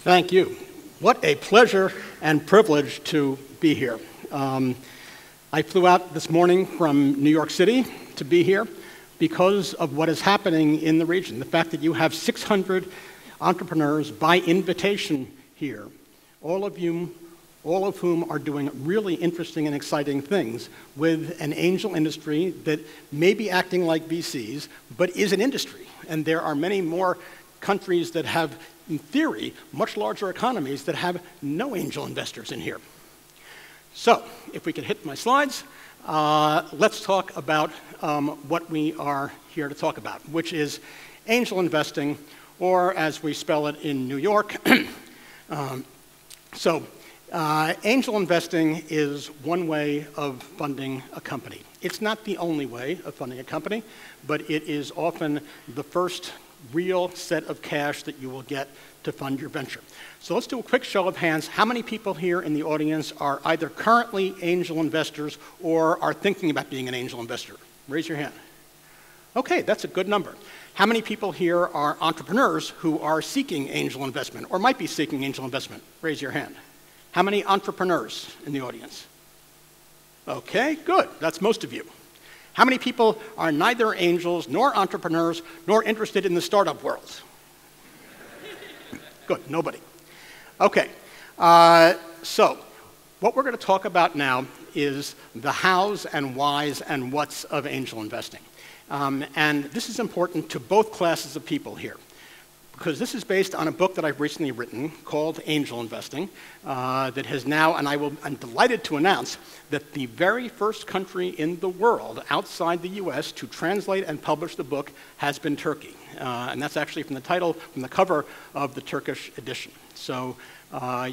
Thank you. What a pleasure and privilege to be here. I flew out this morning from New York City to be here because of what is happening in the region. The fact that you have 600 entrepreneurs by invitation here, all of whom are doing really interesting and exciting things with an angel industry that may be acting like VCs, but is an industry. And there are many more countries that have, in theory, much larger economies that have no angel investors in here. So, if we could hit my slides, let's talk about what we are here to talk about, which is angel investing, or as we spell it in New York. Angel investing is one way of funding a company. It's not the only way of funding a company, but it is often the first real set of cash that you will get to fund your venture. So let's do a quick show of hands. How many people here in the audience are either currently angel investors or are thinking about being an angel investor? Raise your hand. Okay, that's a good number. How many people here are entrepreneurs who are seeking angel investment or might be seeking angel investment? Raise your hand. How many entrepreneurs in the audience? Okay, good. That's most of you. How many people are neither angels nor entrepreneurs nor interested in the startup world? Good, nobody. Okay, so what we're going to talk about now is the hows and whys and whats of angel investing. And this is important to both classes of people here, because this is based on a book that I've recently written called Angel Investing that has now, and I'm delighted to announce that the very first country in the world outside the US to translate and publish the book has been Turkey. And that's actually from the cover of the Turkish edition. So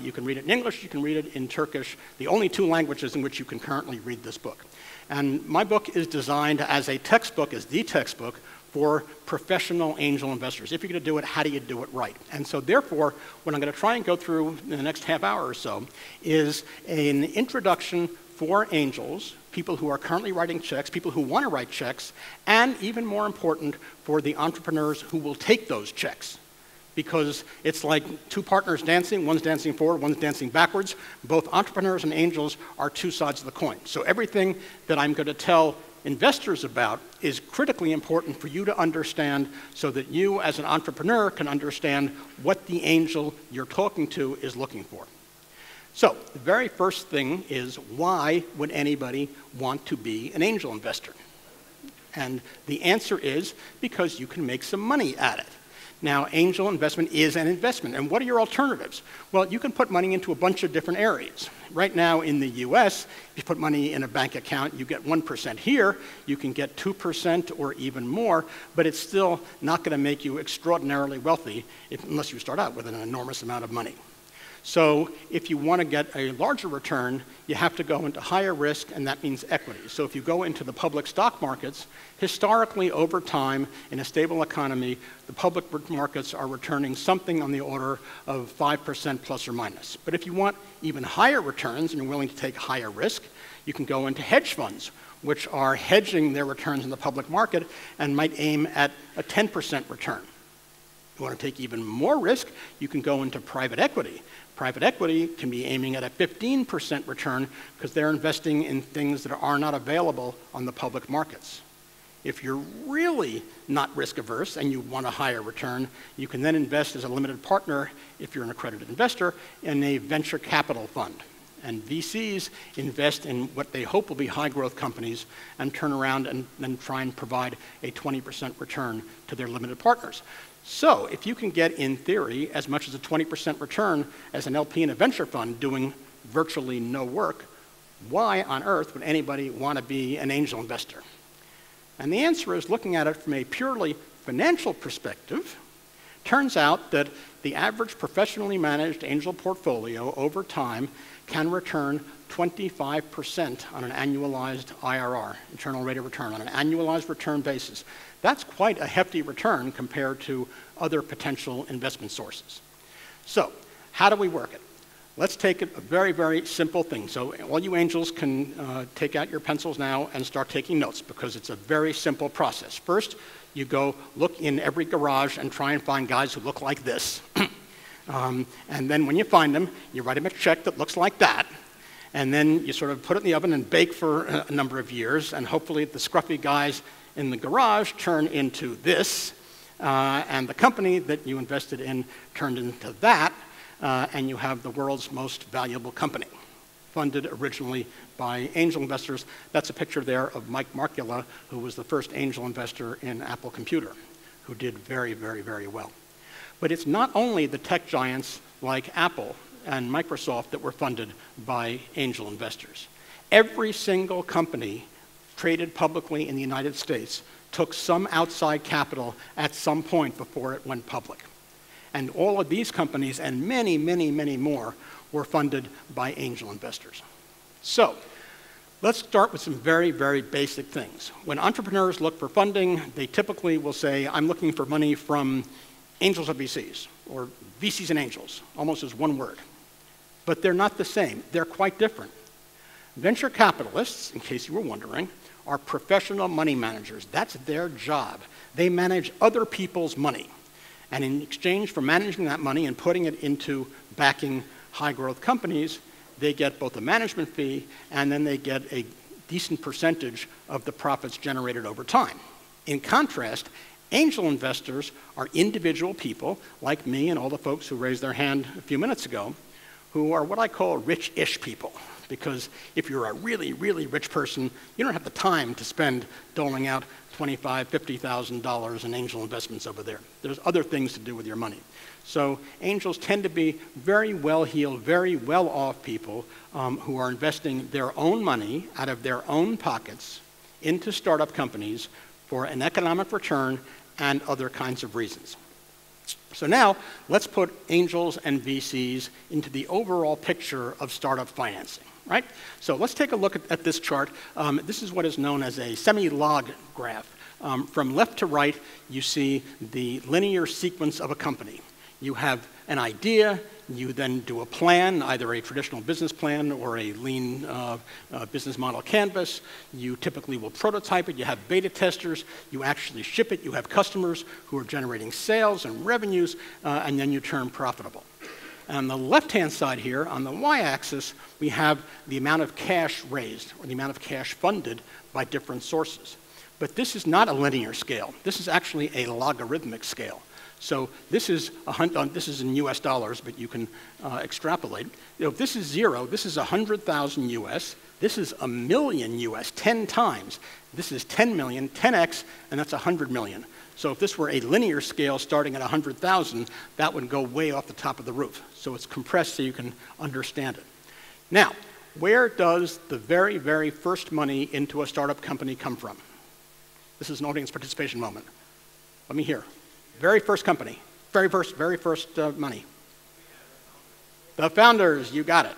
you can read it in English, you can read it in Turkish, the only two languages in which you can currently read this book. And my book is designed as a textbook, as the textbook, for professional angel investors. If you're going to do it, how do you do it right? And so therefore, what I'm going to try and go through in the next half hour or so is an introduction for angels, people who are currently writing checks, people who want to write checks, and even more important, for the entrepreneurs who will take those checks. Because it's like two partners dancing, one's dancing forward, one's dancing backwards. Both entrepreneurs and angels are two sides of the coin. So everything that I'm going to tell investors about is critically important for you to understand so that you as an entrepreneur can understand what the angel you're talking to is looking for. So the very first thing is, why would anybody want to be an angel investor? And the answer is because you can make some money at it. Now, angel investment is an investment, and what are your alternatives? Well, you can put money into a bunch of different areas. Right now in the US, if you put money in a bank account, you get 1%. Here, you can get 2% or even more, but it's still not going to make you extraordinarily wealthy unless you start out with an enormous amount of money. So if you want to get a larger return, you have to go into higher risk, and that means equity. So if you go into the public stock markets, historically over time, in a stable economy, the public markets are returning something on the order of 5% plus or minus. But if you want even higher returns and you're willing to take higher risk, you can go into hedge funds, which are hedging their returns in the public market and might aim at a 10% return. If you want to take even more risk, you can go into private equity. Private equity can be aiming at a 15% return because they're investing in things that are not available on the public markets. If you're really not risk averse and you want a higher return, you can then invest as a limited partner, if you're an accredited investor, in a venture capital fund. And VCs invest in what they hope will be high growth companies and turn around and then try and provide a 20% return to their limited partners. So if you can get, in theory, as much as a 20% return as an LP in a venture fund doing virtually no work, why on earth would anybody want to be an angel investor? And the answer is, looking at it from a purely financial perspective, turns out that the average professionally managed angel portfolio over time can return 25% on an annualized IRR, internal rate of return, on an annualized return basis. That's quite a hefty return compared to other potential investment sources. So, how do we work it? Let's take a very, very simple thing. So all you angels can take out your pencils now and start taking notes, because it's a very simple process. First, you go look in every garage and try and find guys who look like this. And then when you find them, you write them a check that looks like that. And then you sort of put it in the oven and bake for a number of years. And hopefully the scruffy guys in the garage turn into this. And the company that you invested in turned into that. And you have the world's most valuable company, funded originally by angel investors. That's a picture there of Mike Markula, who was the first angel investor in Apple Computer, who did very, very, very well. But it's not only the tech giants like Apple and Microsoft that were funded by angel investors. Every single company traded publicly in the United States took some outside capital at some point before it went public. And all of these companies, and many, many, many more, were funded by angel investors. So let's start with some very, very basic things. When entrepreneurs look for funding, they typically will say, I'm looking for money from angels of VCs, or VCs and angels, almost as one word. But they're not the same. They're quite different. Venture capitalists, in case you were wondering, are professional money managers. That's their job. They manage other people's money. And in exchange for managing that money and putting it into backing high-growth companies, they get both a management fee and then they get a decent percentage of the profits generated over time. In contrast, angel investors are individual people like me and all the folks who raised their hand a few minutes ago, who are what I call rich-ish people. Because if you're a really, really rich person, you don't have the time to spend doling out $25,000, $50,000 in angel investments over there. There's other things to do with your money. So angels tend to be very well-heeled, very well-off people who are investing their own money out of their own pockets into startup companies for an economic return and other kinds of reasons. So now, let's put angels and VCs into the overall picture of startup financing, right? So let's take a look at this chart. This is what is known as a semi-log graph. From left to right, you see the linear sequence of a company. You have an idea, you then do a plan, either a traditional business plan or a lean business model canvas. You typically will prototype it, you have beta testers, you actually ship it, you have customers who are generating sales and revenues, and then you turn profitable. On the left-hand side here, on the y-axis, we have the amount of cash raised, or the amount of cash funded by different sources. But this is not a linear scale. This is actually a logarithmic scale. So this is in US dollars, but you can extrapolate. If this is 0, this is 100,000 US. This is a million US, 10 times. This is 10 million, 10x, and that's 100 million. So if this were a linear scale starting at 100,000, that would go way off the top of the roof. So it's compressed so you can understand it. Now, where does the very, very first money into a startup company come from? This is an audience participation moment. Let me hear. Very first company, very first money. The founders, you got it.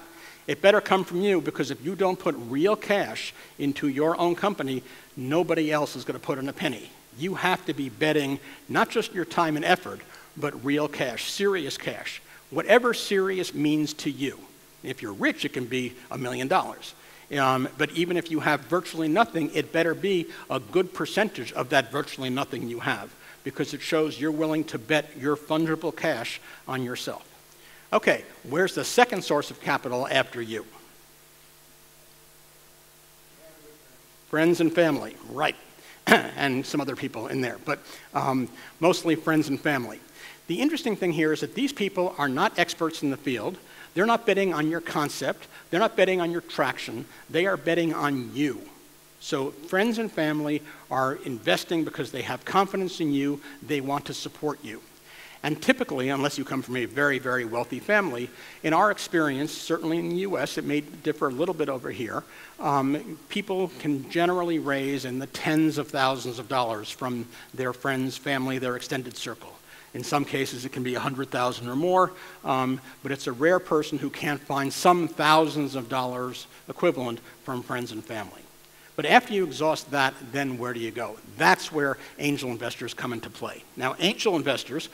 It better come from you, because if you don't put real cash into your own company, nobody else is going to put in a penny. You have to be betting not just your time and effort, but real cash, serious cash. Whatever serious means to you. If you're rich, it can be $1 million. But even if you have virtually nothing, it better be a good percentage of that virtually nothing you have, because it shows you're willing to bet your fungible cash on yourself. Okay, where's the second source of capital after you? Friends and family, right. And some other people in there, but mostly friends and family. The interesting thing here is that these people are not experts in the field. They're not betting on your concept. They're not betting on your traction. They are betting on you. So friends and family are investing because they have confidence in you. They want to support you. And typically, unless you come from a very, very wealthy family, in our experience, certainly in the US, it may differ a little bit over here, people can generally raise in the tens of thousands of dollars from their friends, family, their extended circle. In some cases, it can be 100,000 or more, but it's a rare person who can't find some thousands of dollars equivalent from friends and family. But after you exhaust that, then where do you go? That's where angel investors come into play. Now, angel investors,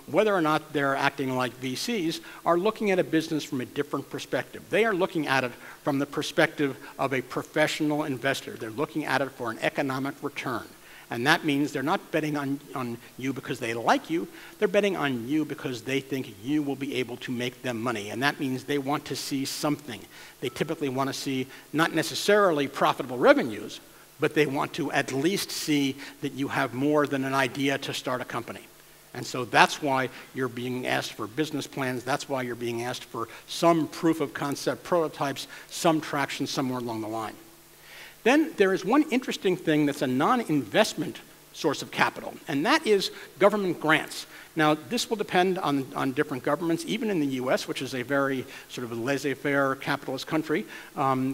whether or not they're acting like VCs, are looking at a business from a different perspective. They are looking at it from the perspective of a professional investor. They're looking at it for an economic return. And that means they're not betting on you because they like you, they're betting on you because they think you will be able to make them money. And that means they want to see something. They typically want to see not necessarily profitable revenues, but they want to at least see that you have more than an idea to start a company. And so that's why you're being asked for business plans. That's why you're being asked for some proof of concept prototypes, some traction somewhere along the line. Then there is one interesting thing that's a non-investment source of capital, and that is government grants. Now, this will depend on different governments. Even in the US, which is a very sort of a laissez-faire capitalist country,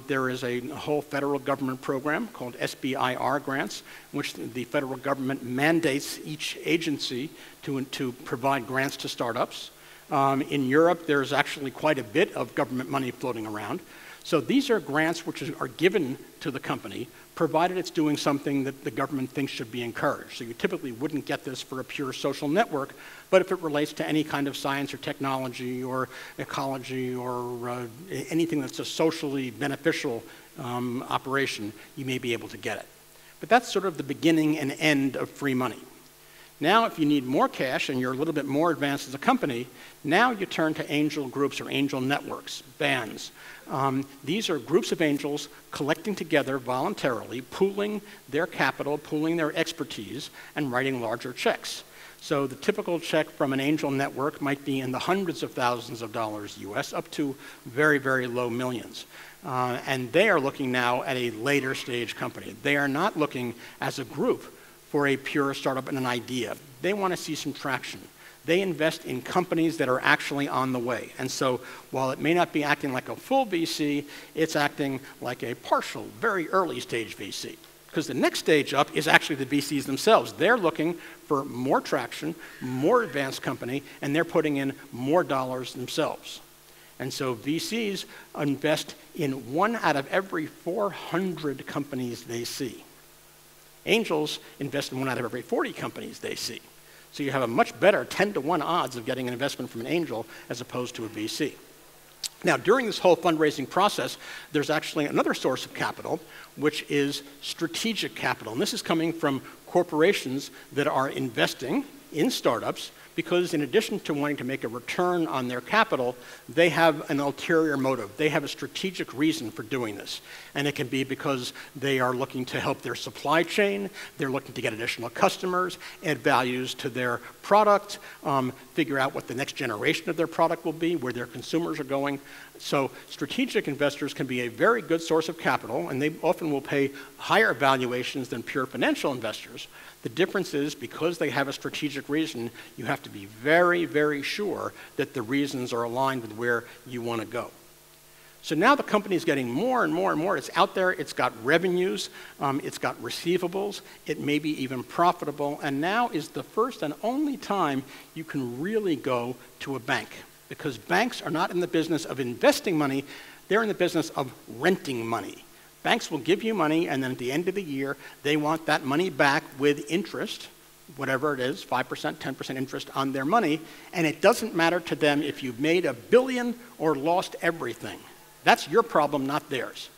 there is a whole federal government program called SBIR grants, in which the federal government mandates each agency to provide grants to startups. In Europe, there's actually quite a bit of government money floating around. So these are grants which are given to the company, provided it's doing something that the government thinks should be encouraged. So you typically wouldn't get this for a pure social network, but if it relates to any kind of science or technology or ecology or anything that's a socially beneficial operation, you may be able to get it. But that's sort of the beginning and end of free money. Now, if you need more cash and you're a little bit more advanced as a company, now you turn to angel groups or angel networks, bands. These are groups of angels collecting together voluntarily, pooling their capital, pooling their expertise, and writing larger checks. So the typical check from an angel network might be in the hundreds of thousands of dollars US, up to very, very low millions. And they are looking now at a later stage company. They are not looking as a group for a pure startup and an idea. They want to see some traction. They invest in companies that are actually on the way. And so while it may not be acting like a full VC, it's acting like a partial, very early stage VC. Because the next stage up is actually the VCs themselves. They're looking for more traction, more advanced company, and they're putting in more dollars themselves. And so VCs invest in 1 out of every 400 companies they see. Angels invest in 1 out of every 40 companies they see. So you have a much better 10-to-1 odds of getting an investment from an angel as opposed to a VC. Now, during this whole fundraising process, there's actually another source of capital, which is strategic capital. And this is coming from corporations that are investing in startups because in addition to wanting to make a return on their capital, they have an ulterior motive. They have a strategic reason for doing this. And it can be because they are looking to help their supply chain, they're looking to get additional customers, add values to their product, figure out what the next generation of their product will be, where their consumers are going. So strategic investors can be a very good source of capital, and they often will pay higher valuations than pure financial investors. The difference is because they have a strategic reason, you have to be very, very sure that the reasons are aligned with where you want to go. So now the company is getting more and more and more. It's out there, it's got revenues, it's got receivables, it may be even profitable, and now is the first and only time you can really go to a bank. Because banks are not in the business of investing money, they're in the business of renting money. Banks will give you money, and then at the end of the year, they want that money back with interest, whatever it is, 5%, 10% interest on their money, and it doesn't matter to them if you've made $1 billion or lost everything. That's your problem, not theirs.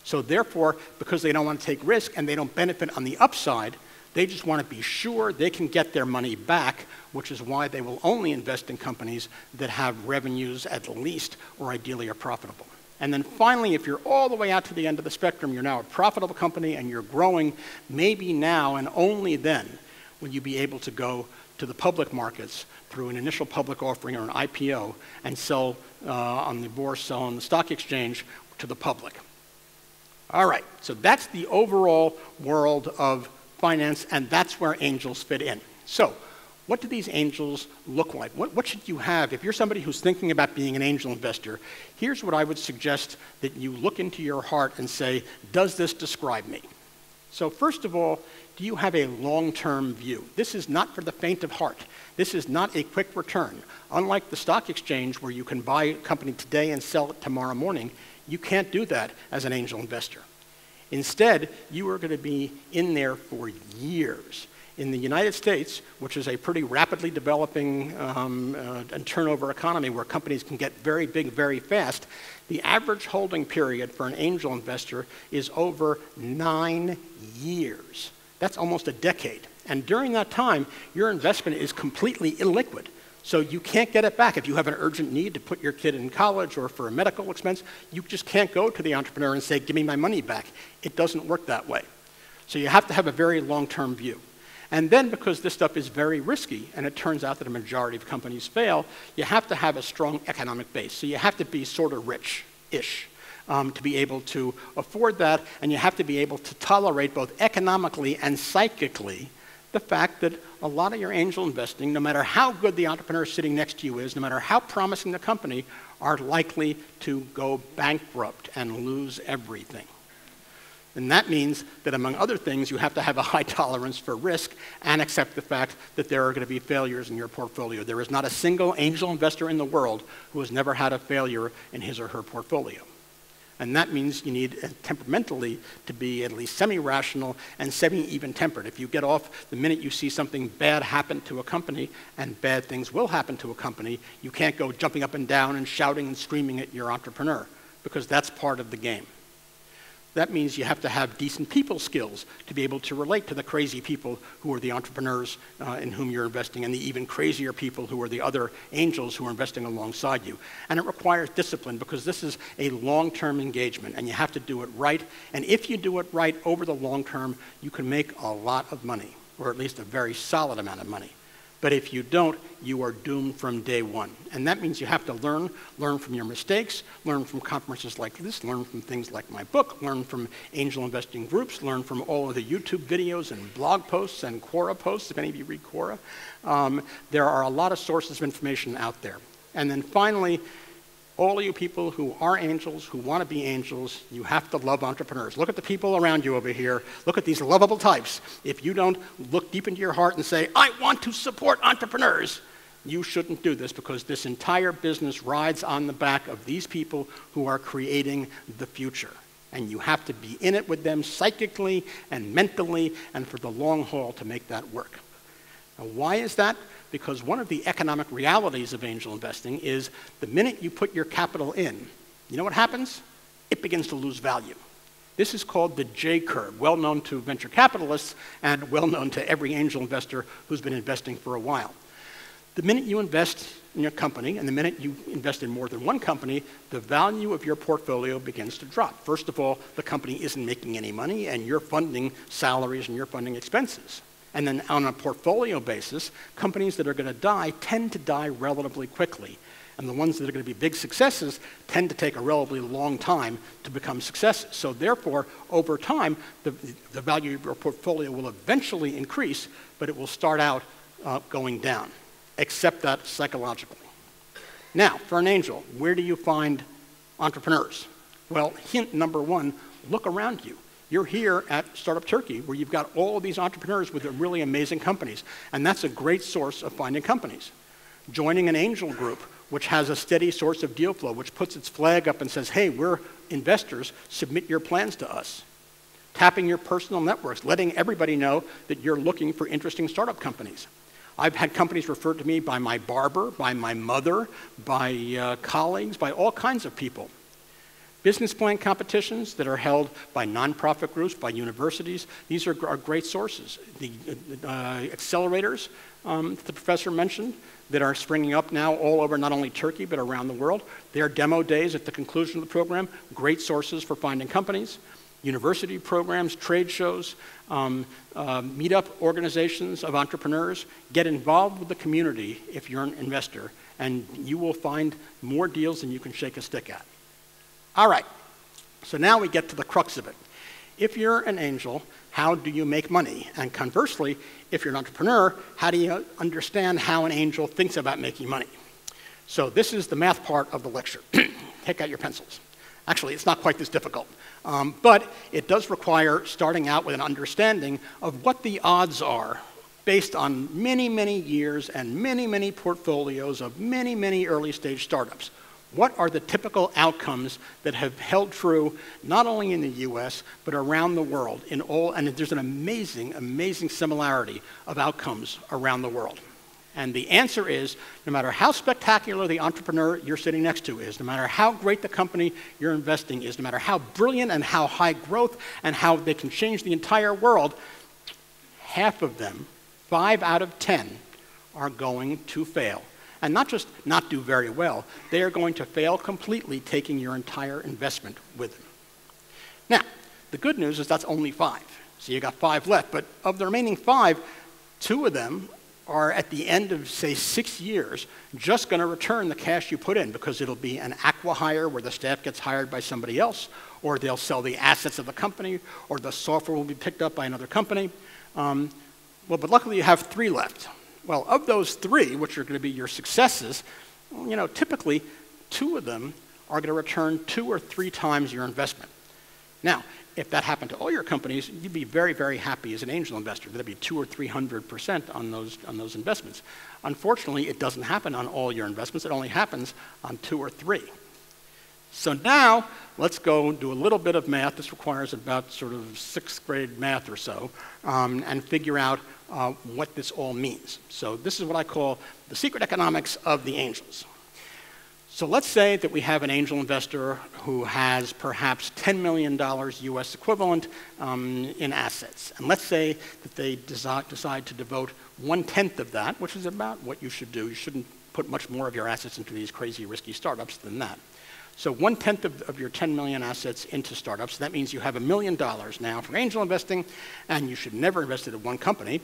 So therefore, because they don't want to take risk and they don't benefit on the upside, they just want to be sure they can get their money back, which is why they will only invest in companies that have revenues at least or ideally are profitable. And then finally, if you're all the way out to the end of the spectrum, you're now a profitable company and you're growing, maybe now and only then will you be able to go to the public markets through an initial public offering or an IPO and sell on the bourse, sell on the stock exchange to the public. All right, so that's the overall world of finance, and that's where angels fit in. So what do these angels look like? What should you have? If you're somebody who's thinking about being an angel investor, here's what I would suggest that you look into your heart and say, does this describe me? So first of all, do you have a long-term view? This is not for the faint of heart. This is not a quick return. Unlike the stock exchange where you can buy a company today and sell it tomorrow morning, you can't do that as an angel investor. Instead, you are going to be in there for years. In the United States, which is a pretty rapidly developing and turnover economy where companies can get very big very fast, the average holding period for an angel investor is over 9 years. That's almost a decade. And during that time, your investment is completely illiquid. So you can't get it back. If you have an urgent need to put your kid in college or for a medical expense, you just can't go to the entrepreneur and say, give me my money back. It doesn't work that way. So you have to have a very long-term view. And then because this stuff is very risky, and it turns out that a majority of companies fail, you have to have a strong economic base. So you have to be sort of rich-ish to be able to afford that, and you have to be able to tolerate both economically and psychically the fact that a lot of your angel investing, no matter how good the entrepreneur sitting next to you is, no matter how promising the company, are likely to go bankrupt and lose everything. And that means that, among other things, you have to have a high tolerance for risk and accept the fact that there are going to be failures in your portfolio. There is not a single angel investor in the world who has never had a failure in his or her portfolio. And that means you need temperamentally to be at least semi-rational and semi-even-tempered. If you get off the minute you see something bad happen to a company, and bad things will happen to a company, you can't go jumping up and down and shouting and screaming at your entrepreneur, because that's part of the game. That means you have to have decent people skills to be able to relate to the crazy people who are the entrepreneurs in whom you're investing, and the even crazier people who are the other angels who are investing alongside you. And it requires discipline, because this is a long-term engagement, and you have to do it right. And if you do it right over the long term, you can make a lot of money, or at least a very solid amount of money. But if you don't, you are doomed from day one. And that means you have to learn from your mistakes, learn from conferences like this, learn from things like my book, learn from angel investing groups, learn from all of the YouTube videos and blog posts and Quora posts, if any of you read Quora. There are a lot of sources of information out there. And then finally, all of you people who are angels, who want to be angels, you have to love entrepreneurs. Look at the people around you over here. Look at these lovable types. If you don't look deep into your heart and say, I want to support entrepreneurs, you shouldn't do this, because this entire business rides on the back of these people who are creating the future. And you have to be in it with them psychically and mentally and for the long haul to make that work. Now, why is that? Because one of the economic realities of angel investing is the minute you put your capital in, you know what happens? It begins to lose value. This is called the J curve, well known to venture capitalists and well known to every angel investor who's been investing for a while. The minute you invest in your company, and the minute you invest in more than one company, the value of your portfolio begins to drop. First of all, the company isn't making any money, and you're funding salaries and you're funding expenses. And then on a portfolio basis, companies that are going to die tend to die relatively quickly. And the ones that are going to be big successes tend to take a relatively long time to become successes. So therefore, over time, the value of your portfolio will eventually increase, but it will start out going down. Accept that psychologically. Now, for an angel, where do you find entrepreneurs? Well, hint number one, look around you. You're here at Startup Turkey, where you've got all of these entrepreneurs with really amazing companies, and that's a great source of finding companies. Joining an angel group, which has a steady source of deal flow, which puts its flag up and says, hey, we're investors, submit your plans to us. Tapping your personal networks, letting everybody know that you're looking for interesting startup companies. I've had companies referred to me by my barber, by my mother, by colleagues, by all kinds of people. Business plan competitions that are held by nonprofit groups, by universities, these are great sources. The accelerators that the professor mentioned that are springing up now all over not only Turkey but around the world, their demo days at the conclusion of the program, great sources for finding companies. University programs, trade shows, meetup organizations of entrepreneurs. Get involved with the community if you're an investor, and you will find more deals than you can shake a stick at. All right, so now we get to the crux of it. If you're an angel, how do you make money? And conversely, if you're an entrepreneur, how do you understand how an angel thinks about making money? So this is the math part of the lecture. Take out your pencils. Actually, it's not quite this difficult, but it does require starting out with an understanding of what the odds are based on many, many years and many, many portfolios of many, many early stage startups. What are the typical outcomes that have held true not only in the US, but around the world in all, and there's an amazing, amazing similarity of outcomes around the world. And the answer is, no matter how spectacular the entrepreneur you're sitting next to is, no matter how great the company you're investing is, no matter how brilliant and how high growth and how they can change the entire world, half of them, 5 out of 10, are going to fail. And not just not do very well, they are going to fail completely, taking your entire investment with them. Now, the good news is that's only 5. So you got 5 left, but of the remaining 5, 2 of them are at the end of, say, 6 years, just going to return the cash you put in, because it'll be an acqui-hire where the staff gets hired by somebody else, or they'll sell the assets of the company, or the software will be picked up by another company. But luckily you have 3 left. Well, of those 3, which are going to be your successes, typically 2 of them are going to return 2 or 3 times your investment. Now, if that happened to all your companies, you'd be very, very happy as an angel investor. That'd be 200 or 300% on those investments. Unfortunately, it doesn't happen on all your investments. It only happens on 2 or 3. So now, let's go do a little bit of math. This requires about sort of 6th grade math or so, and figure out what this all means. So this is what I call the secret economics of the angels. So let's say that we have an angel investor who has perhaps $10 million US equivalent in assets. And let's say that they decide to devote 1/10 of that, which is about what you should do. You shouldn't put much more of your assets into these crazy risky startups than that. So 1/10 of your 10 million assets into startups. That means you have $1 million now for angel investing, and you should never invest it in one company.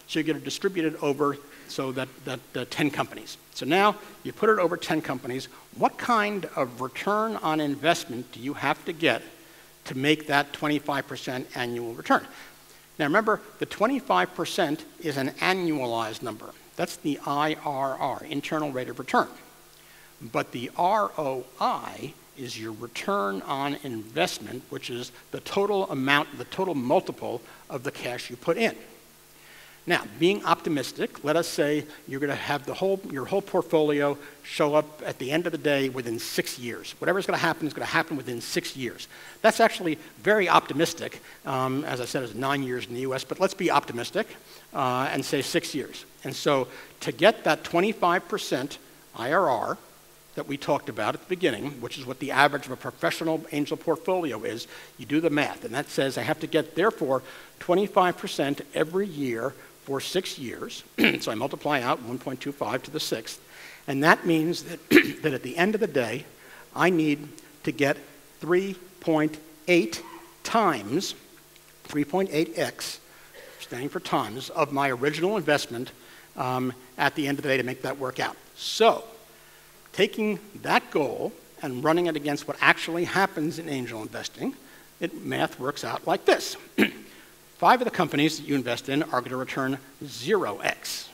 So you're going to distribute it over 10 companies. So now you put it over 10 companies. What kind of return on investment do you have to get to make that 25% annual return? Now remember, the 25% is an annualized number. That's the IRR, internal rate of return. But the ROI is your return on investment, which is the total amount, the total multiple of the cash you put in. Now, being optimistic, let us say you're going to have your whole portfolio show up at the end of the day within 6 years. Whatever's going to happen is going to happen within 6 years. That's actually very optimistic. As I said, it's 9 years in the US, but let's be optimistic and say 6 years. And so to get that 25% IRR that we talked about at the beginning, which is what the average of a professional angel portfolio is, you do the math, and that says I have to get, therefore, 25% every year for 6 years. So I multiply out 1.25 to the 6th, and that means that, that at the end of the day, I need to get 3.8 times, 3.8x, standing for times, of my original investment at the end of the day to make that work out. So, taking that goal and running it against what actually happens in angel investing, math works out like this. 5 of the companies that you invest in are going to return 0x.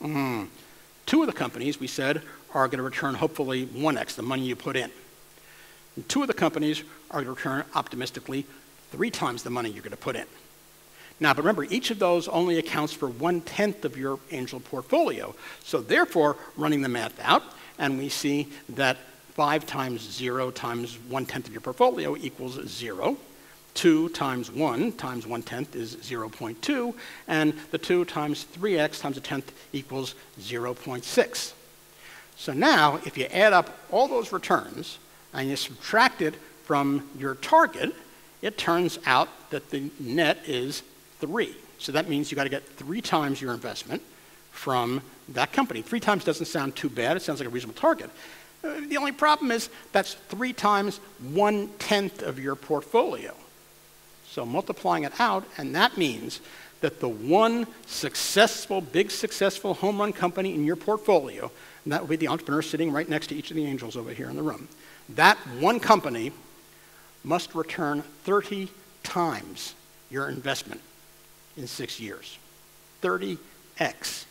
2 of the companies, we said, are going to return hopefully 1x, the money you put in. And 2 of the companies are going to return, optimistically, 3 times the money you're going to put in. Now, but remember, each of those only accounts for 1/10 of your angel portfolio. So therefore, running the math out, and we see that 5 times 0 times 1/10 of your portfolio equals 0. 2 times 1 times 1/10 is 0.2, and the 2 times 3x times a 10th equals 0.6. So now, if you add up all those returns and you subtract it from your target, it turns out that the net is 3. So that means you got to get 3 times your investment from that company. 3 times doesn't sound too bad. It sounds like a reasonable target. The only problem is that's 3 times 1/10 of your portfolio. So multiplying it out, and that means that the one successful, big successful home run company in your portfolio, and that would be the entrepreneur sitting right next to each of the angels over here in the room, that one company must return 30 times your investment in 6 years. 30x.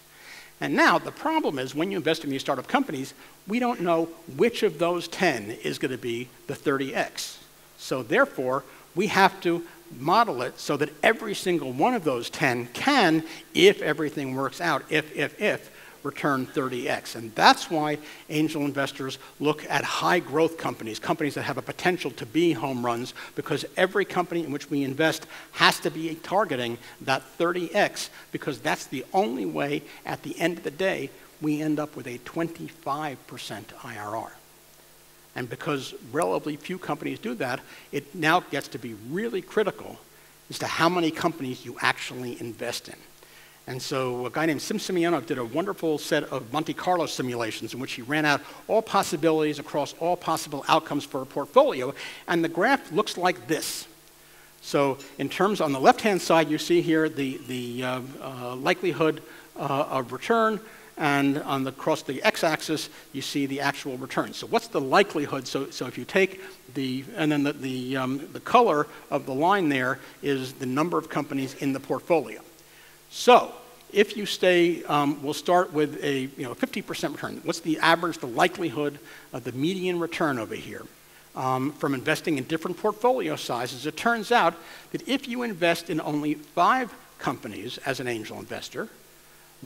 And now the problem is when you invest in these startup companies, we don't know which of those 10 is going to be the 30x. So therefore, we have to model it so that every single one of those 10 can, if everything works out, if, return 30x. And that's why angel investors look at high growth companies, companies that have a potential to be home runs, because every company in which we invest has to be targeting that 30x, because that's the only way at the end of the day we end up with a 25% IRR. And because relatively few companies do that, it now gets to be really critical as to how many companies you actually invest in. And so a guy named Simeonov did a wonderful set of Monte Carlo simulations in which he ran out all possibilities across all possible outcomes for a portfolio, and the graph looks like this. So in terms, on the left-hand side, you see here the likelihood of return, and across the x-axis, you see the actual return. So what's the likelihood? So if you take and then the color of the line there is the number of companies in the portfolio. So if you stay, we'll start with a 50% return. What's the average, the likelihood of the median return over here? From investing in different portfolio sizes, it turns out that if you invest in only 5 companies as an angel investor,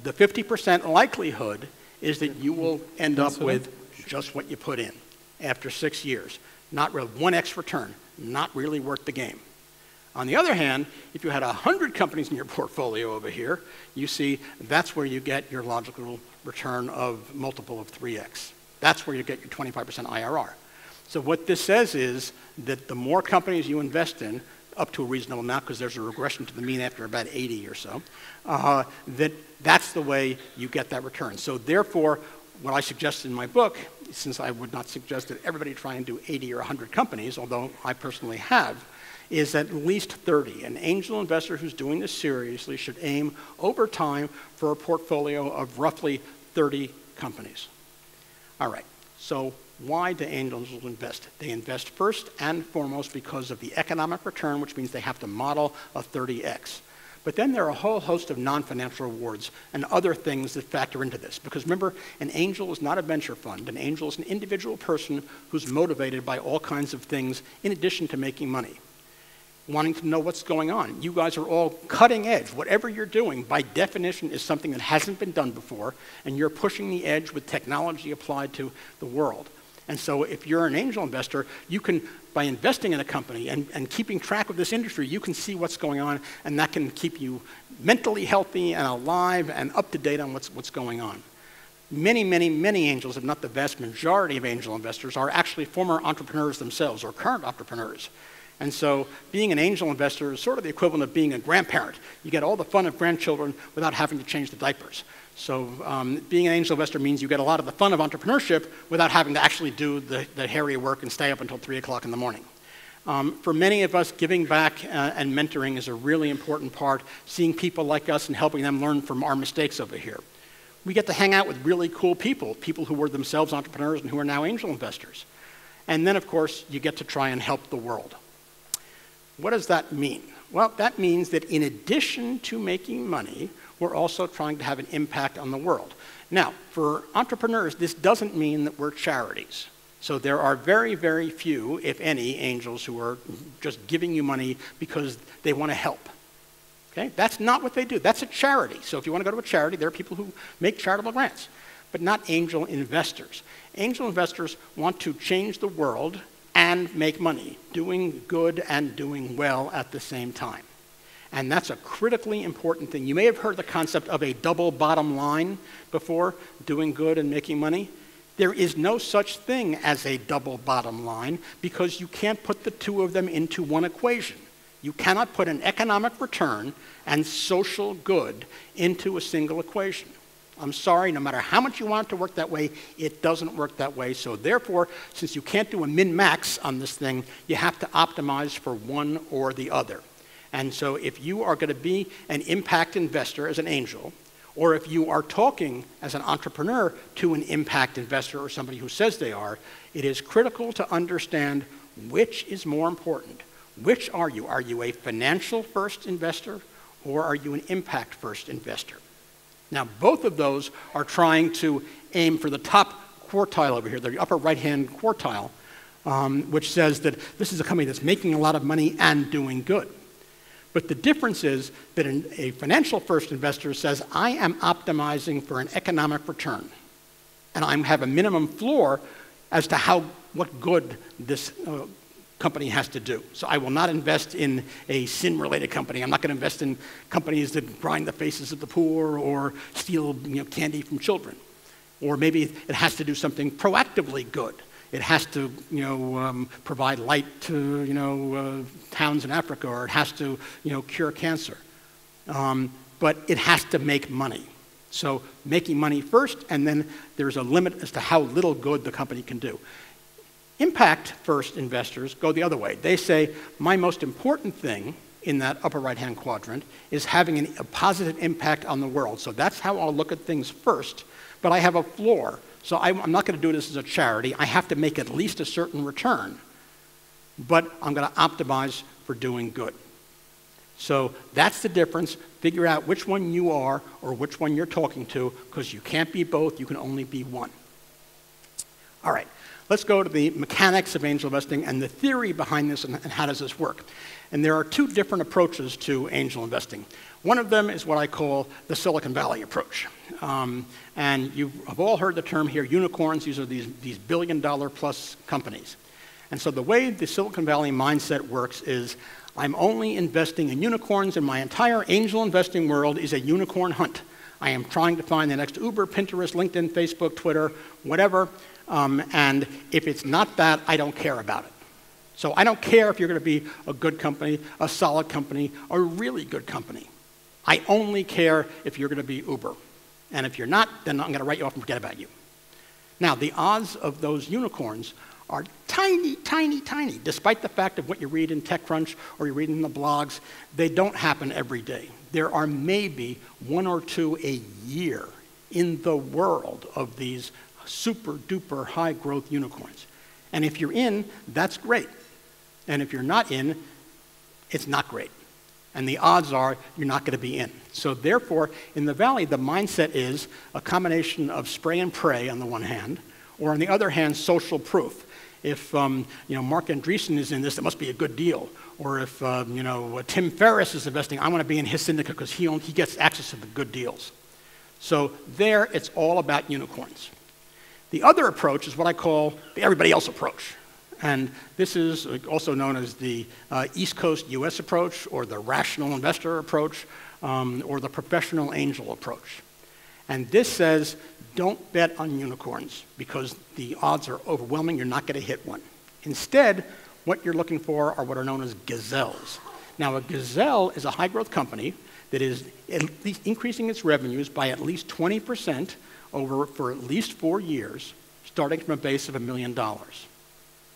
the 50% likelihood is that you will end up with just what you put in after 6 years. Not really, 1x return, not really worth the game. On the other hand, if you had 100 companies in your portfolio over here, you see that's where you get your logical return of multiple of 3x. That's where you get your 25% IRR. So what this says is that the more companies you invest in, up to a reasonable amount, because there's a regression to the mean after about 80 or so, that's the way you get that return. So therefore, what I suggest in my book, since I would not suggest that everybody try and do 80 or 100 companies, although I personally have, is at least 30. An angel investor who's doing this seriously should aim over time for a portfolio of roughly 30 companies. All right, so why do angels invest? They invest first and foremost because of the economic return, which means they have to model a 30x. But then there are a whole host of non-financial rewards and other things that factor into this. Because remember, an angel is not a venture fund. An angel is an individual person who's motivated by all kinds of things in addition to making money. Wanting to know what's going on. You guys are all cutting edge. Whatever you're doing, by definition, is something that hasn't been done before, and you're pushing the edge with technology applied to the world. And so if you're an angel investor, you can, by investing in a company and keeping track of this industry, you can see what's going on, and that can keep you mentally healthy and alive and up to date on what's going on. Many, many, many angels, if not the vast majority of angel investors, are actually former entrepreneurs themselves or current entrepreneurs. And so being an angel investor is sort of the equivalent of being a grandparent. You get all the fun of grandchildren without having to change the diapers. So being an angel investor means you get a lot of the fun of entrepreneurship without having to actually do the hairy work and stay up until 3 o'clock in the morning. For many of us, giving back and mentoring is a really important part, seeing people like us and helping them learn from our mistakes over here. We get to hang out with really cool people, people who were themselves entrepreneurs and who are now angel investors. And then, of course, you get to try and help the world. What does that mean? Well, that means that in addition to making money, we're also trying to have an impact on the world. Now, for entrepreneurs, this doesn't mean that we're charities. So there are very, very few, if any, angels who are just giving you money because they want to help. Okay? That's not what they do. That's a charity. So if you want to go to a charity, there are people who make charitable grants, but not angel investors. Angel investors want to change the world and make money, doing good and doing well at the same time. And that's a critically important thing. You may have heard the concept of a double bottom line before, doing good and making money. There is no such thing as a double bottom line because you can't put the two of them into one equation. You cannot put an economic return and social good into a single equation. I'm sorry, no matter how much you want it to work that way, it doesn't work that way. So therefore, since you can't do a min-max on this thing, you have to optimize for one or the other. And so if you are going to be an impact investor as an angel, or if you are talking as an entrepreneur to an impact investor or somebody who says they are, it is critical to understand which is more important. Which are you? Are you a financial first investor, or are you an impact first investor? Now, both of those are trying to aim for the top quartile over here, the upper right-hand quartile, which says that this is a company that's making a lot of money and doing good. But the difference is that a financial first investor says, I am optimizing for an economic return, and I have a minimum floor as to what good this company has to do. So I will not invest in a sin-related company. I'm not going to invest in companies that grind the faces of the poor or steal candy from children. Or maybe it has to do something proactively good. it has to, provide light to, towns in Africa, or it has to, cure cancer. But it has to make money. So making money first, and then there's a limit as to how little good the company can do. Impact-first investors go the other way. They say, my most important thing in that upper right-hand quadrant is having a positive impact on the world. So that's how I'll look at things first, but I have a floor. So I'm not going to do this as a charity. I have to make at least a certain return, but I'm going to optimize for doing good. So that's the difference. Figure out which one you are or which one you're talking to, because you can't be both, you can only be one. All right, let's go to the mechanics of angel investing and the theory behind this and how does this work. And there are two different approaches to angel investing. One of them is what I call the Silicon Valley approach. And you've all heard the term here, unicorns. These are these billion-dollar-plus companies. And so the way the Silicon Valley mindset works is, I'm only investing in unicorns, and my entire angel investing world is a unicorn hunt. I am trying to find the next Uber, Pinterest, LinkedIn, Facebook, Twitter, whatever, and if it's not that, I don't care about it. So I don't care if you're going to be a good company, a solid company, a really good company. I only care if you're going to be Uber. And if you're not, then I'm going to write you off and forget about you. Now, the odds of those unicorns are tiny, tiny, tiny. Despite the fact of what you read in TechCrunch or you read in the blogs, they don't happen every day. There are maybe one or two a year in the world of these super duper high growth unicorns. And if you're in, that's great. And if you're not in, it's not great. And the odds are you're not going to be in. So therefore, in the Valley, the mindset is a combination of spray and pray on the one hand, or on the other hand, social proof. If Mark Andreessen is in this, it must be a good deal. Or if Tim Ferriss is investing, I want to be in his syndicate because he gets access to the good deals. So there, it's all about unicorns. The other approach is what I call the everybody else approach. And this is also known as the East Coast US approach, or the rational investor approach, or the professional angel approach. And this says, don't bet on unicorns because the odds are overwhelming, you're not going to hit one. Instead, what you're looking for are what are known as gazelles. Now, a gazelle is a high growth company that is at least increasing its revenues by at least 20% for at least 4 years, starting from a base of $1 million.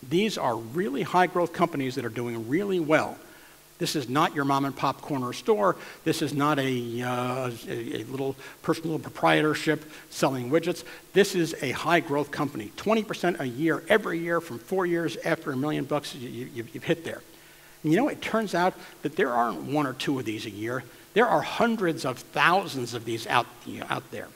These are really high growth companies that are doing really well. This is not your mom and pop corner store. This is not a little personal proprietorship selling widgets. This is a high growth company. 20% a year, every year from 4 years after $1 million bucks, you've hit there. And it turns out that there aren't one or two of these a year. There are hundreds of thousands of these out there.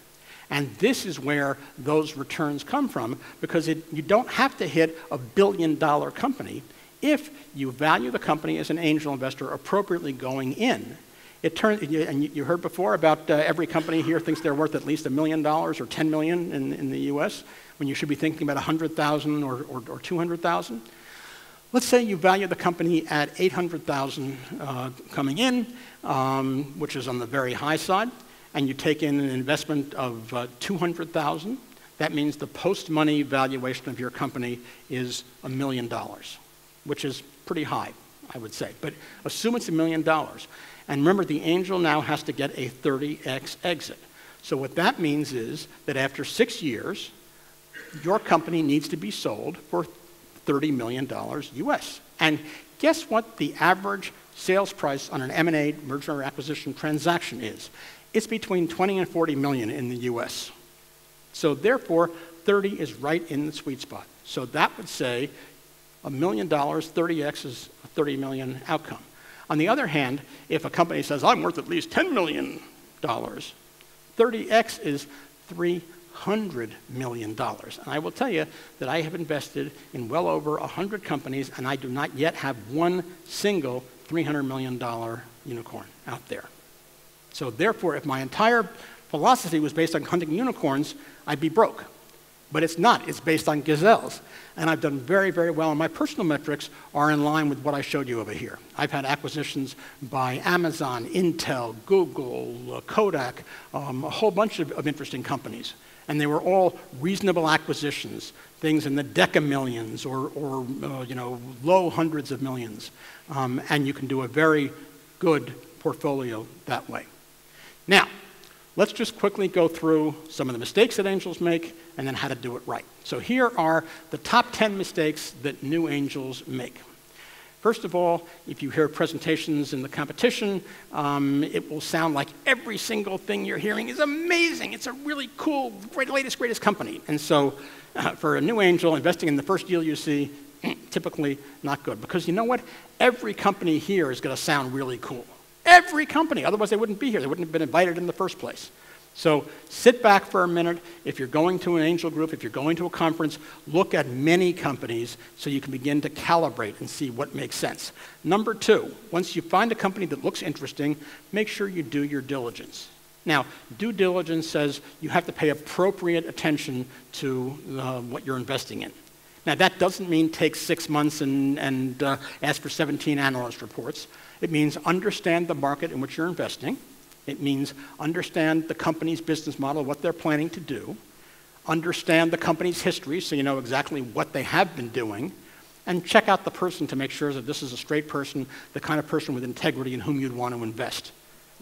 And this is where those returns come from, because you don't have to hit a billion-dollar company if you value the company as an angel investor appropriately going in. And you heard before about every company here thinks they're worth at least $1 million or $10 million in the US, when you should be thinking about 100,000 or 200,000. Let's say you value the company at 800,000 coming in, which is on the very high side, and you take in an investment of 200,000. That means the post-money valuation of your company is $1 million, which is pretty high, I would say. But assume it's $1 million. And remember, the angel now has to get a 30x exit. So what that means is that after 6 years, your company needs to be sold for $30 million US. And guess what the average sales price on an M&A, merger or acquisition transaction is? It's between 20 and 40 million in the US. So therefore, 30 is right in the sweet spot. So that would say $1 million, 30x is a 30 million outcome. On the other hand, if a company says, I'm worth at least $10 million, 30x is $300 million. And I will tell you that I have invested in well over 100 companies, and I do not yet have one single $300 million unicorn out there. So therefore, if my entire philosophy was based on hunting unicorns, I'd be broke. But it's not. It's based on gazelles. And I've done very, very well. And my personal metrics are in line with what I showed you over here. I've had acquisitions by Amazon, Intel, Google, Kodak, a whole bunch of interesting companies. And they were all reasonable acquisitions, things in the decamillions or low hundreds of millions. And you can do a very good portfolio that way. Now, let's just quickly go through some of the mistakes that angels make and then how to do it right. So here are the top 10 mistakes that new angels make. First of all, if you hear presentations in the competition, it will sound like every single thing you're hearing is amazing. It's a really cool, latest, greatest company. And so for a new angel, investing in the first deal you see, typically not good. Because you know what? Every company here is going to sound really cool. Every company. Otherwise, they wouldn't be here. They wouldn't have been invited in the first place. So sit back for a minute. If you're going to an angel group, if you're going to a conference, look at many companies so you can begin to calibrate and see what makes sense. Number two, once you find a company that looks interesting, make sure you do your diligence. Now, due diligence says you have to pay appropriate attention to what you're investing in. Now, that doesn't mean take 6 months and ask for 17 analyst reports. It means understand the market in which you're investing. It means understand the company's business model, what they're planning to do. Understand the company's history so you know exactly what they have been doing. And check out the person to make sure that this is a straight person, the kind of person with integrity in whom you'd want to invest.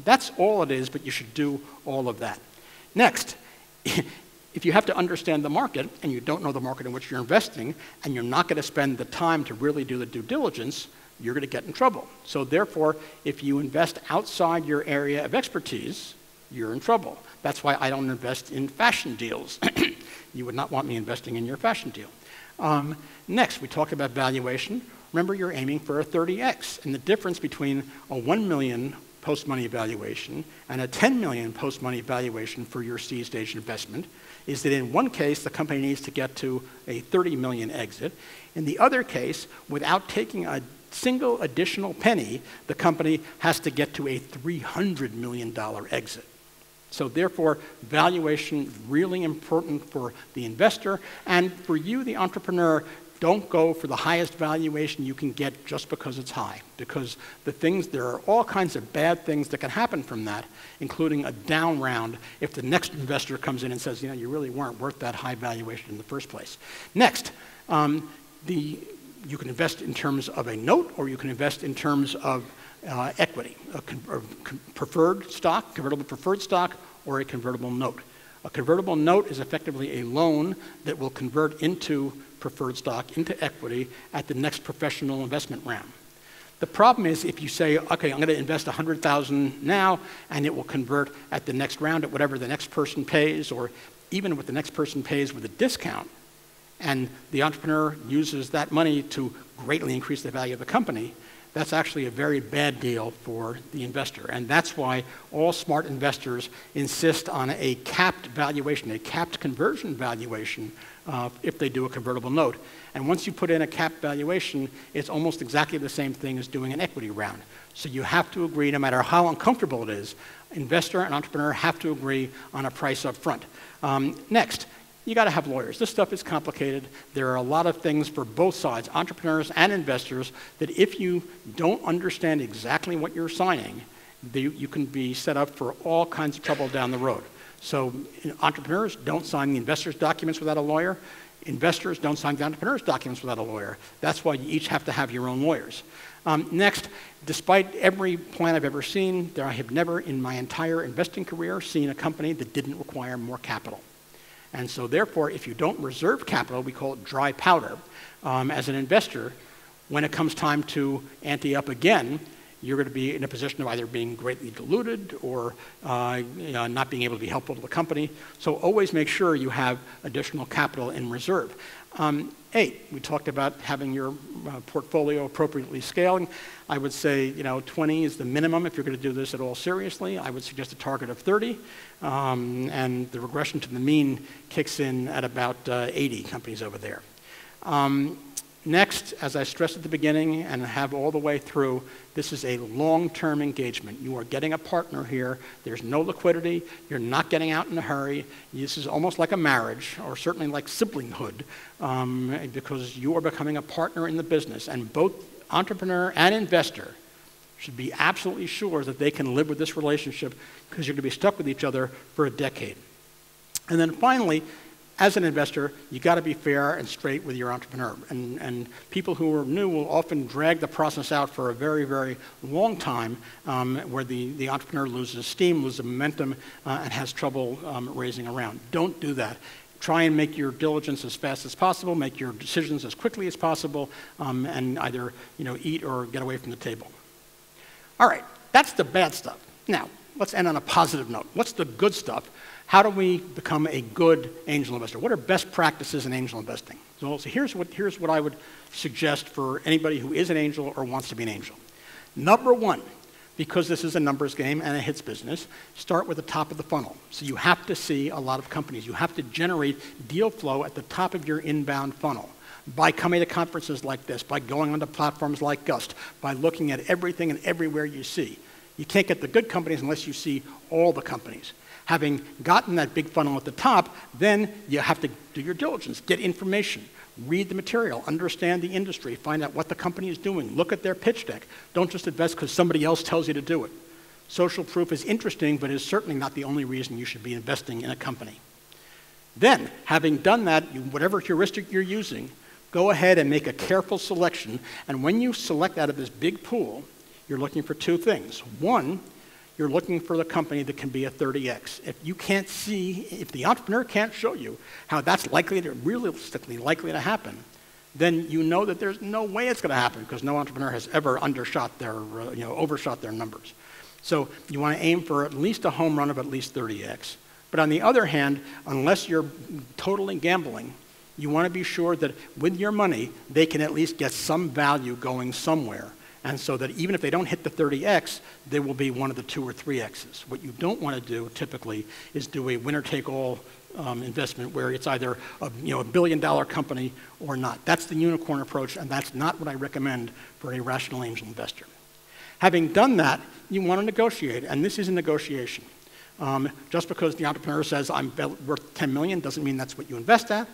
That's all it is, but you should do all of that. Next, if you have to understand the market and you don't know the market in which you're investing and you're not going to spend the time to really do the due diligence, you're going to get in trouble. So therefore, if you invest outside your area of expertise, you're in trouble. That's why I don't invest in fashion deals. You would not want me investing in your fashion deal. Next, we talked about valuation. Remember, you're aiming for a 30x. And the difference between a 1 million post-money valuation and a 10 million post-money valuation for your seed stage investment is that in one case, the company needs to get to a 30 million exit. In the other case, without taking a single additional penny, the company has to get to a $300 million exit. So therefore, valuation is really important for the investor. And for you, the entrepreneur, don't go for the highest valuation you can get just because it's high. Because there are all kinds of bad things that can happen from that, including a down round if the next investor comes in and says, you really weren't worth that high valuation in the first place. Next, you can invest in terms of a note, or you can invest in terms of equity, a preferred stock, convertible preferred stock, or a convertible note. A convertible note is effectively a loan that will convert into preferred stock, into equity, at the next professional investment round. The problem is if you say, okay, I'm going to invest $100,000 now, and it will convert at the next round at whatever the next person pays, or even what the next person pays with a discount, and the entrepreneur uses that money to greatly increase the value of the company, that's actually a very bad deal for the investor. And that's why all smart investors insist on a capped valuation, a capped conversion valuation if they do a convertible note. And once you put in a capped valuation, it's almost exactly the same thing as doing an equity round. So you have to agree, no matter how uncomfortable it is, investor and entrepreneur have to agree on a price up front. Next, you got to have lawyers. This stuff is complicated. There are a lot of things for both sides, entrepreneurs and investors, that if you don't understand exactly what you're signing, you can be set up for all kinds of trouble down the road. So entrepreneurs don't sign the investors' documents without a lawyer. Investors don't sign the entrepreneurs' documents without a lawyer. That's why you each have to have your own lawyers. Next, despite every plan I've ever seen, I have never in my entire investing career seen a company that didn't require more capital. And so therefore, if you don't reserve capital, we call it dry powder, as an investor, when it comes time to ante up again, you're going to be in a position of either being greatly diluted or not being able to be helpful to the company. So always make sure you have additional capital in reserve. 8, we talked about having your portfolio appropriately scaling. I would say 20 is the minimum if you're going to do this at all seriously. I would suggest a target of 30, and the regression to the mean kicks in at about 80 companies over there. Next, as I stressed at the beginning and have all the way through, this is a long-term engagement. You are getting a partner here. There's no liquidity. You're not getting out in a hurry. This is almost like a marriage, or certainly like siblinghood, because you are becoming a partner in the business. And both entrepreneur and investor should be absolutely sure that they can live with this relationship, because you're going to be stuck with each other for a decade. And then finally, as an investor, you got to be fair and straight with your entrepreneur. And people who are new will often drag the process out for a very, very long time where the entrepreneur loses steam, loses momentum, and has trouble raising a round. Don't do that. Try and make your diligence as fast as possible, make your decisions as quickly as possible, and either eat or get away from the table. All right, that's the bad stuff. Now, let's end on a positive note. What's the good stuff? How do we become a good angel investor? What are best practices in angel investing? So here's what I would suggest for anybody who is an angel or wants to be an angel. Number one, because this is a numbers game and a hits business, start with the top of the funnel. So you have to see a lot of companies. You have to generate deal flow at the top of your inbound funnel by coming to conferences like this, by going onto platforms like Gust, by looking at everything and everywhere you see. You can't get the good companies unless you see all the companies. Having gotten that big funnel at the top, then you have to do your diligence, get information, read the material, understand the industry, find out what the company is doing, look at their pitch deck. Don't just invest because somebody else tells you to do it. Social proof is interesting, but is certainly not the only reason you should be investing in a company. Then, having done that, whatever heuristic you're using, go ahead and make a careful selection. And when you select out of this big pool, you're looking for two things. One, you're looking for the company that can be a 30x. If you can't see, if the entrepreneur can't show you how that's realistically likely to happen, then you know that there's no way it's going to happen because no entrepreneur has ever overshot their numbers. So you want to aim for at least a home run of at least 30x. But on the other hand, unless you're totally gambling, you want to be sure that with your money, they can at least get some value going somewhere. And so that even if they don't hit the 30x, they will be one of the 2 or 3x's. What you don't want to do typically is do a winner-take-all investment where it's either a billion-dollar company or not. That's the unicorn approach, and that's not what I recommend for a rational angel investor. Having done that, you want to negotiate, and this is a negotiation. Just because the entrepreneur says, I'm worth 10 million doesn't mean that's what you invest at.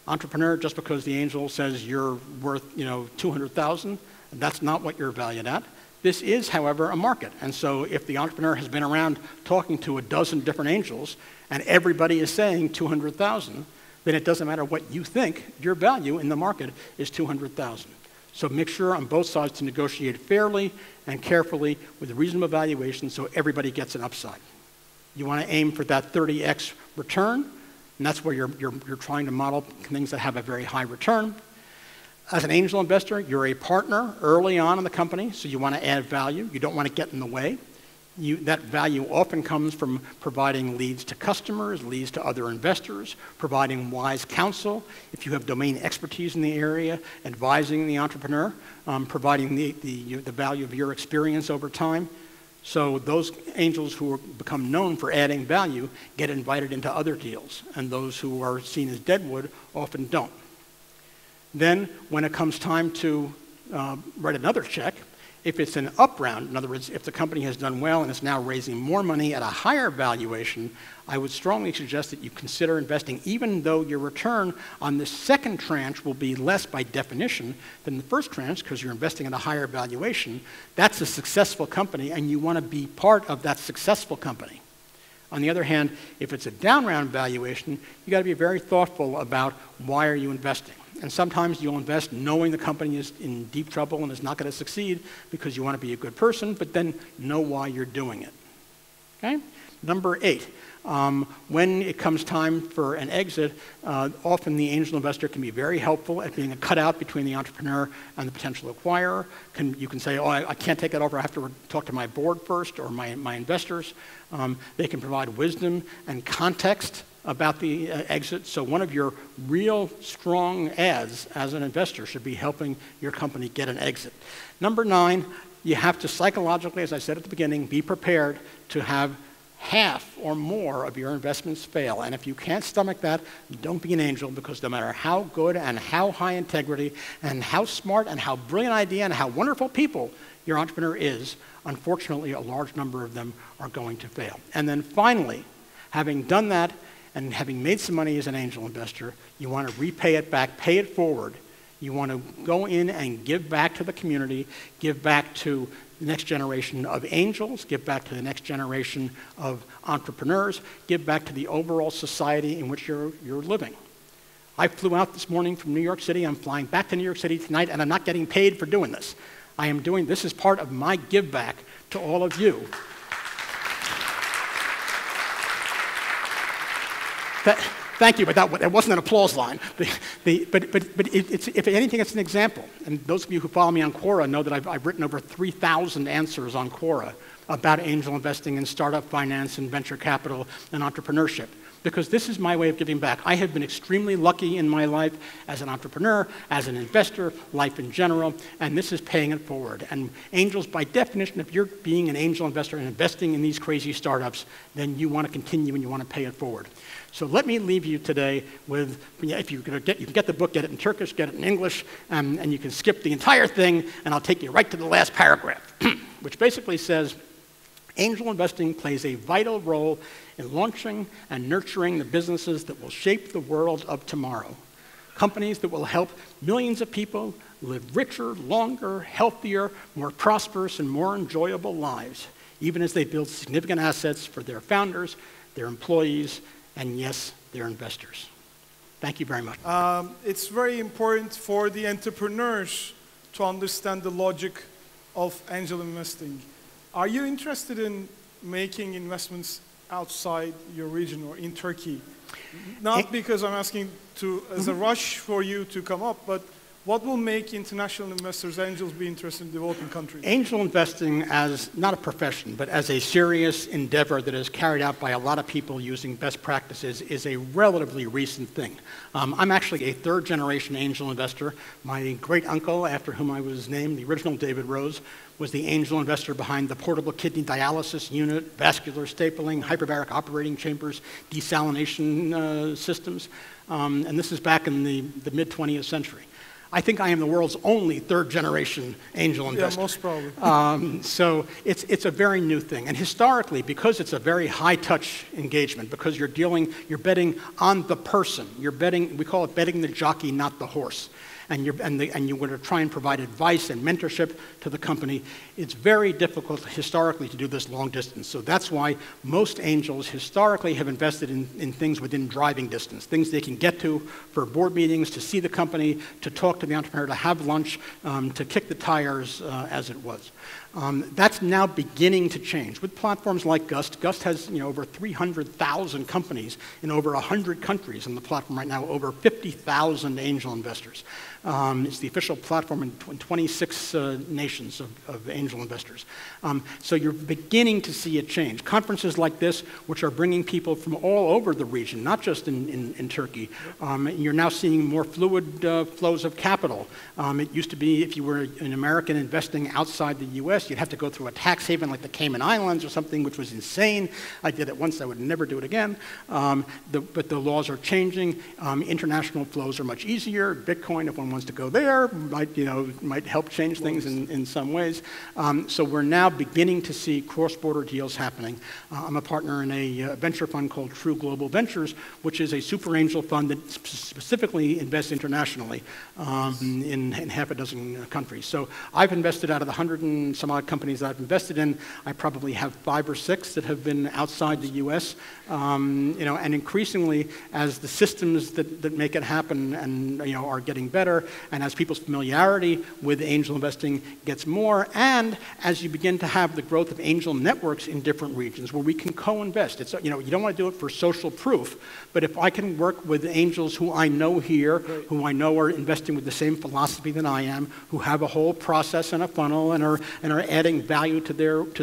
Entrepreneur, just because the angel says you're worth 200,000, that's not what you're valued at. This is, however, a market. And so if the entrepreneur has been around talking to a dozen different angels and everybody is saying 200,000, then it doesn't matter what you think, your value in the market is 200,000. So make sure on both sides to negotiate fairly and carefully with a reasonable valuation so everybody gets an upside. You want to aim for that 30x return, and that's where you're trying to model things that have a very high return. As an angel investor, you're a partner early on in the company, so you want to add value. You don't want to get in the way. That value often comes from providing leads to customers, leads to other investors, providing wise counsel. If you have domain expertise in the area, advising the entrepreneur, providing the value of your experience over time. So those angels who become known for adding value get invited into other deals, and those who are seen as deadwood often don't. Then, when it comes time to write another check, if it's an up round, in other words, if the company has done well and is now raising more money at a higher valuation, I would strongly suggest that you consider investing, even though your return on the second tranche will be less by definition than the first tranche because you're investing at a higher valuation. That's a successful company, and you want to be part of that successful company. On the other hand, if it's a down round valuation, you got to be very thoughtful about why are you investing. And sometimes you'll invest knowing the company is in deep trouble and is not going to succeed because you want to be a good person, but then know why you're doing it. Okay? Number 8, when it comes time for an exit, often the angel investor can be very helpful at being a cutout between the entrepreneur and the potential acquirer. You can say, oh, I can't take that over. I have to talk to my board first or my investors. They can provide wisdom and context about the exit. So one of your real strong ads as an investor should be helping your company get an exit. Number 9, you have to psychologically, as I said at the beginning, be prepared to have half or more of your investments fail. And if you can't stomach that, don't be an angel, because no matter how good and how high integrity and how smart and how brilliant idea and how wonderful people your entrepreneur is, unfortunately, a large number of them are going to fail. And then finally, having done that and having made some money as an angel investor, you want to repay it back, pay it forward. You want to go in and give back to the community, give back to the next generation of angels, give back to the next generation of entrepreneurs, give back to the overall society in which you're living. I flew out this morning from New York City. I'm flying back to New York City tonight, and I'm not getting paid for doing this. I am doing this as part of my give back to all of you. Thank you, but that wasn't an applause line. But if anything, it's an example. And those of you who follow me on Quora know that I've written over 3,000 answers on Quora about angel investing in startup finance and venture capital and entrepreneurship. Because this is my way of giving back. I have been extremely lucky in my life as an entrepreneur, as an investor, life in general, and this is paying it forward. And angels, by definition, if you're being an angel investor and investing in these crazy startups, then you want to continue and you want to pay it forward. So let me leave you today with, if you're going to you can get the book, get it in Turkish, get it in English, and you can skip the entire thing, and I'll take you right to the last paragraph, which basically says, angel investing plays a vital role in launching and nurturing the businesses that will shape the world of tomorrow. Companies that will help millions of people live richer, longer, healthier, more prosperous, and more enjoyable lives, even as they build significant assets for their founders, their employees, and yes, their investors. Thank you very much. It's very important for the entrepreneurs to understand the logic of angel investing. Are you interested in making investments outside your region or in Turkey? Not because I'm asking as a rush for you to come up, but what will make international investors, angels, be interested in developing countries? Angel investing as not a profession, but as a serious endeavor that is carried out by a lot of people using best practices is a relatively recent thing. I'm actually a third-generation angel investor. My great-uncle, after whom I was named, the original David Rose, was the angel investor behind the portable kidney dialysis unit, vascular stapling, hyperbaric operating chambers, desalination systems. And this is back in the mid-20th century. I think I am the world's only third-generation angel investor. Yeah, most probably. So it's a very new thing. And historically, because it's a very high-touch engagement, because you're betting on the person. You're betting, we call it betting the jockey, not the horse. And you're going to try and provide advice and mentorship to the company. It's very difficult historically to do this long distance. So that's why most angels historically have invested in things within driving distance, things they can get to for board meetings, to see the company, to talk to the entrepreneur, to have lunch, to kick the tires, as it was. That's now beginning to change with platforms like Gust. Gust has over 300,000 companies in over 100 countries on the platform right now, over 50,000 angel investors. It's the official platform in 26 nations of angel investors. So you're beginning to see it change. Conferences like this, which are bringing people from all over the region, not just in Turkey, you're now seeing more fluid flows of capital. It used to be if you were an American investing outside the US, you'd have to go through a tax haven like the Cayman Islands or something, which was insane. I did it once, I would never do it again. But the laws are changing. International flows are much easier. Bitcoin, if one wants to go there, might help change things in some ways. So we're now beginning to see cross-border deals happening. I'm a partner in a venture fund called True Global Ventures, which is a super angel fund that specifically invests internationally in half a dozen countries. So I've invested out of the 100 and some odd companies that I've invested in. I probably have 5 or 6 that have been outside the U.S. And increasingly, as the systems that make it happen and are getting better, and as people's familiarity with angel investing gets more, and as you begin to have the growth of angel networks in different regions where we can co-invest. It's you don't want to do it for social proof, but if I can work with angels who I know here, who I know are investing with the same philosophy that I am, who have a whole process and a funnel and are adding value to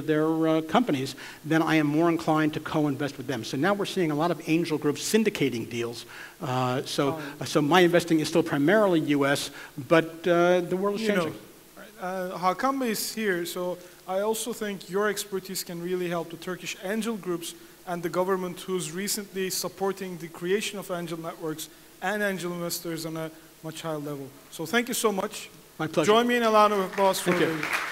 their companies, then I am more inclined to co-invest with them. So now we're seeing a lot of angel groups syndicating deals. So my investing is still primarily U.S., but the world is changing. Hakan Bey is here, so I also think your expertise can really help the Turkish angel groups and the government who's recently supporting the creation of angel networks and angel investors on a much higher level. So thank you so much. My pleasure. Join me in a round of applause for Thank you.